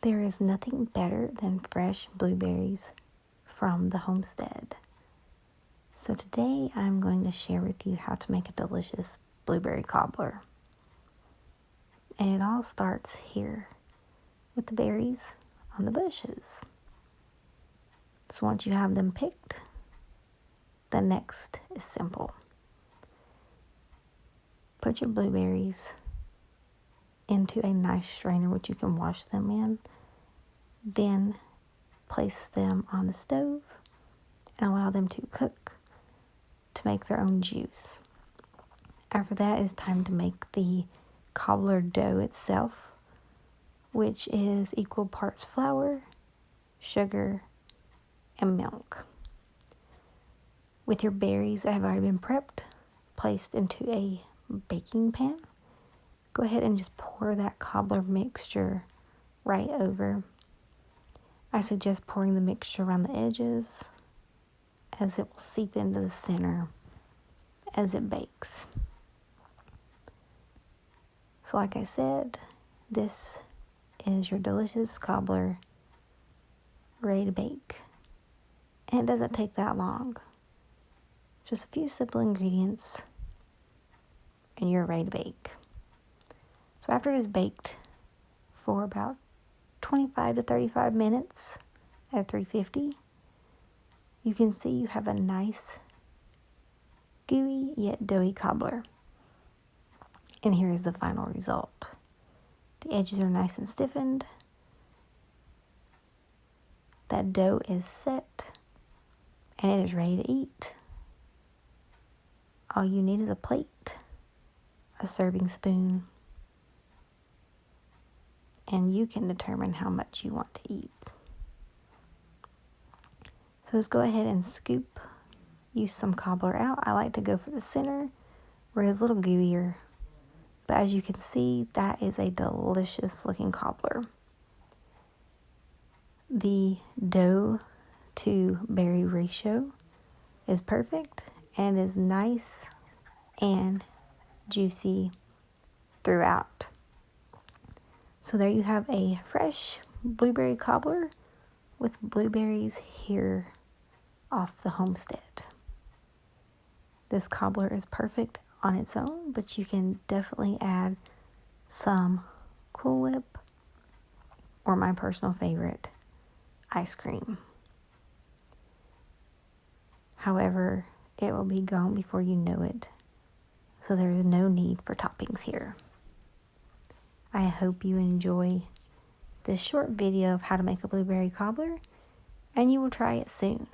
There is nothing better than fresh blueberries from the homestead. So today I'm going to share with you how to make a delicious blueberry cobbler. And it all starts here with the berries on the bushes. So once you have them picked, the next is simple. Put your blueberries into a nice strainer which you can wash them in. Then place them on the stove and allow them to cook to make their own juice. After that, it's time to make the cobbler dough itself, which is equal parts flour, sugar, and milk. With your berries that have already been prepped, placed into a baking pan, go ahead and just pour that cobbler mixture right over. I suggest pouring the mixture around the edges, as it will seep into the center as it bakes. So like I said, this is your delicious cobbler ready to bake. And it doesn't take that long. Just a few simple ingredients and you're ready to bake. So after it is baked for about 25 to 35 minutes at 350, you can see you have a nice, gooey yet doughy cobbler. And here is the final result. The edges are nice and stiffened. That dough is set and it is ready to eat. All you need is a plate, a serving spoon, and you can determine how much you want to eat. So just go ahead and scoop, use some cobbler out. I like to go for the center where it's a little gooier. But as you can see, that is a delicious looking cobbler. The dough to berry ratio is perfect and is nice and juicy throughout. So there you have a fresh blueberry cobbler with blueberries here off the homestead. This cobbler is perfect on its own, but you can definitely add some Cool Whip or my personal favorite, ice cream. However, it will be gone before you know it, so there is no need for toppings here. I hope you enjoy this short video of how to make a blueberry cobbler, and you will try it soon.